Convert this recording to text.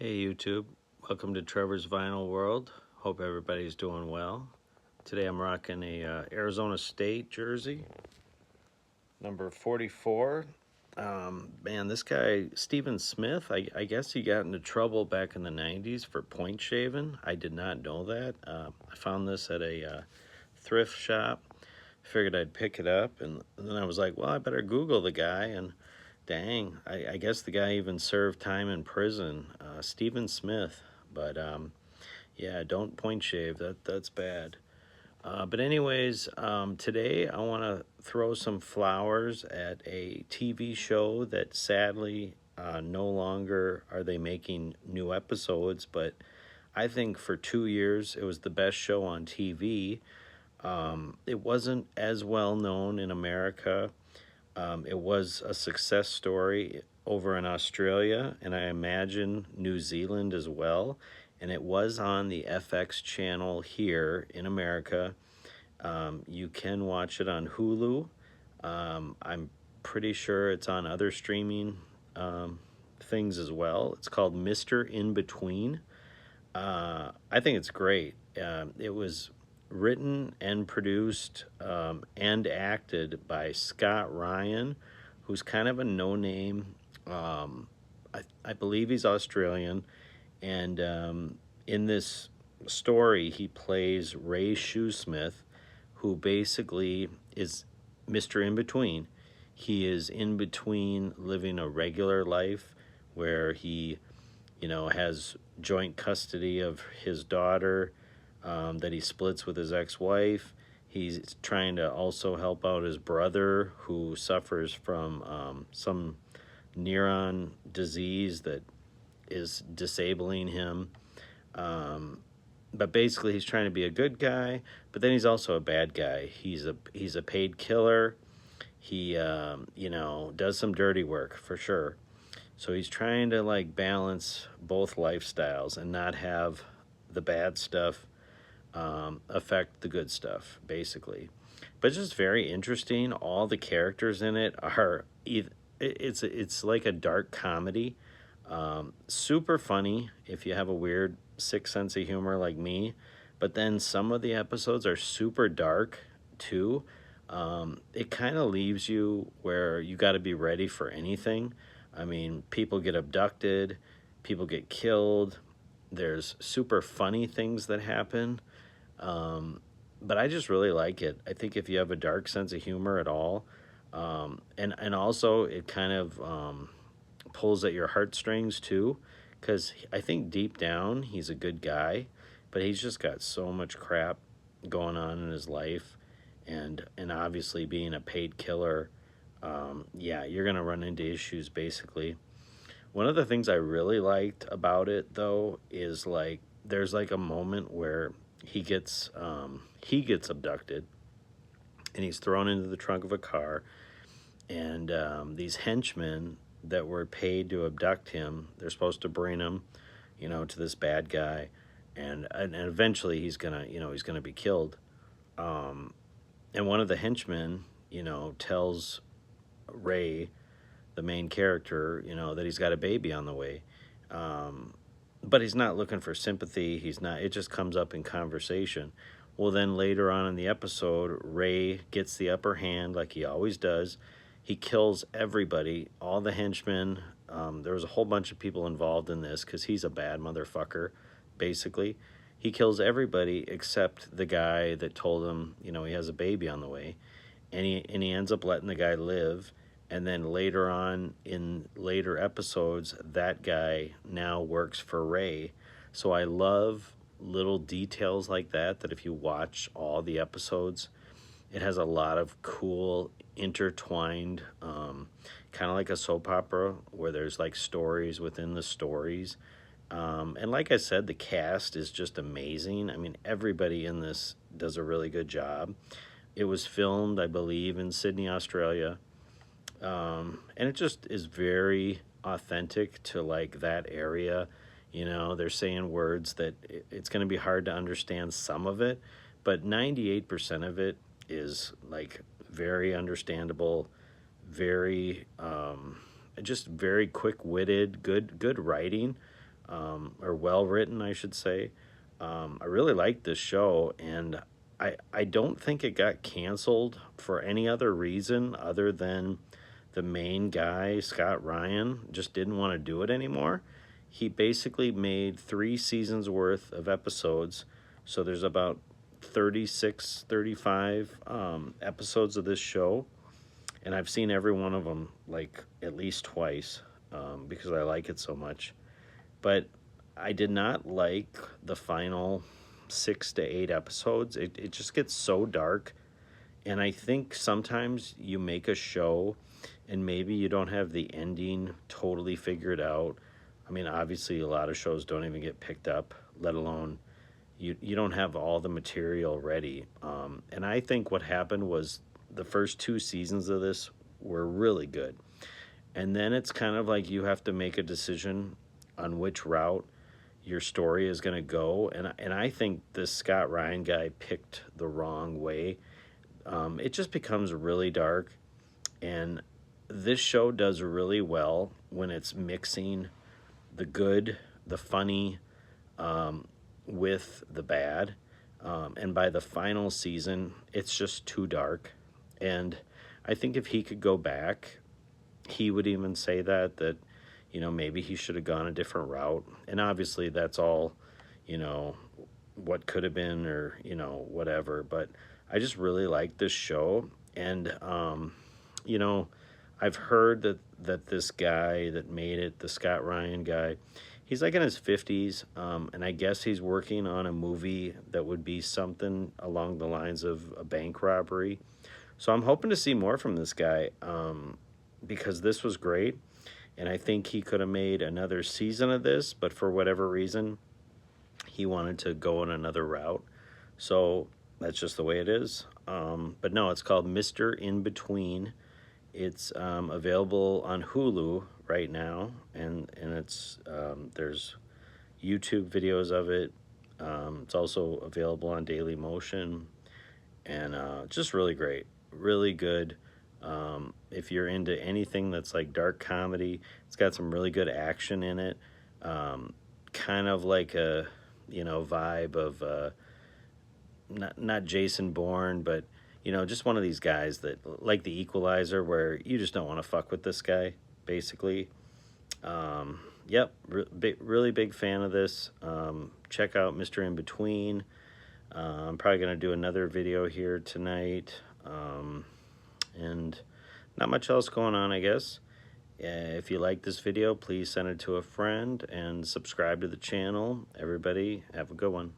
Hey YouTube, welcome to Trevor's Vinyl World. Hope everybody's doing well. Today I'm rocking a Arizona State jersey, number 44. Man, this guy, Stephen Smith, I guess he got into trouble back in the 90s for point shaving. I did not know that. I found this at a thrift shop. Figured I'd pick it up, and then I was like, well, I better Google the guy, and dang, I guess the guy even served time in prison, Stephen Smith. But yeah, don't point shave. That's bad. But anyways, today I want to throw some flowers at a TV show that sadly no longer are they making new episodes. But I think for 2 years it was the best show on TV. It wasn't as well known in America. It was a success story over in Australia, and I imagine New Zealand as well. And it was on the FX channel here in America. You can watch it on Hulu. I'm pretty sure it's on other streaming things as well. It's called Mr. In Between. I think it's great. It was written and produced and acted by Scott Ryan, who's kind of a no-name. I believe he's Australian, and in this story, he plays Ray Shoesmith, who basically is Mr. In Between. He is in between living a regular life where he, has joint custody of his daughter that he splits with his ex-wife. He's trying to also help out his brother who suffers from some neuron disease that is disabling him. But basically he's trying to be a good guy, but then he's also a bad guy. He's a paid killer. He does some dirty work for sure. So he's trying to balance both lifestyles and not have the bad stuff affect the good stuff, basically. But it's just very interesting. All the characters in it are it's like a dark comedy. Super funny if you have a weird sick sense of humor like me. But then some of the episodes are super dark too. It kind of leaves you where you got to be ready for anything. I mean, people get abducted, people get killed. There's super funny things that happen. But I just really like it. I think if you have a dark sense of humor at all, and also it kind of pulls at your heartstrings too, because I think deep down he's a good guy, but he's just got so much crap going on in his life, and obviously being a paid killer, yeah, you're gonna run into issues basically. One of the things I really liked about it though is there's a moment where he gets abducted and he's thrown into the trunk of a car, and these henchmen that were paid to abduct him, they're supposed to bring him to this bad guy, and eventually he's gonna be killed. And one of the henchmen tells Ray, the main character, that he's got a baby on the way. But he's not looking for sympathy. It just comes up in conversation. Well, then later on in the episode, Ray gets the upper hand like he always does. He kills everybody, all the henchmen. There was a whole bunch of people involved in this because he's a bad motherfucker, basically. He kills everybody except the guy that told him, he has a baby on the way. And he ends up letting the guy live. And then later on, in later episodes, that guy now works for Ray. So I love little details like that if you watch all the episodes, it has a lot of cool intertwined, kind of like a soap opera where there's stories within the stories. And like I said, the cast is just amazing. I mean, everybody in this does a really good job. It was filmed, I believe, in Sydney, Australia. And it just is very authentic to that area. They're saying words that it's going to be hard to understand some of it, but 98% of it is very understandable, very just very quick-witted, good writing. or well written, I should say. I really liked this show, and I don't think it got canceled for any other reason other than the main guy, Scott Ryan, just didn't want to do it anymore. He basically made 3 seasons worth of episodes. So there's about 36, 35 episodes of this show. And I've seen every one of them like at least twice because I like it so much. But I did not like the final 6 to 8 episodes. It just gets so dark. And I think sometimes you make a show and maybe you don't have the ending totally figured out. I mean, obviously, a lot of shows don't even get picked up, let alone you don't have all the material ready. And I think what happened was the first 2 seasons of this were really good. And then it's kind of like you have to make a decision on which route your story is going to go. And I think this Scott Ryan guy picked the wrong way. It just becomes really dark. And this show does really well when it's mixing the good, the funny, with the bad. And by the final season, it's just too dark. And I think if he could go back, he would even say that maybe he should have gone a different route. And obviously that's all, what could have been or, whatever. But I just really like this show. And, I've heard that this guy that made it, the Scott Ryan guy, he's like in his 50s, and I guess he's working on a movie that would be something along the lines of a bank robbery. So I'm hoping to see more from this guy because this was great, and I think he could have made another season of this, but for whatever reason, he wanted to go in another route. So that's just the way it is. But no, it's called Mr. In Between. It's available on Hulu right now, and it's there's YouTube videos of it. It's also available on Daily Motion, and just really great, really good. If you're into anything that's like dark comedy, it's got some really good action in it. Kind of like a vibe of not Jason Bourne, but just one of these guys that like the Equalizer, where you just don't want to fuck with this guy, basically. Yep, really big fan of this. Check out Mr. In Between. I'm probably going to do another video here tonight. And not much else going on, I guess. If you like this video, please send it to a friend and subscribe to the channel. Everybody, have a good one.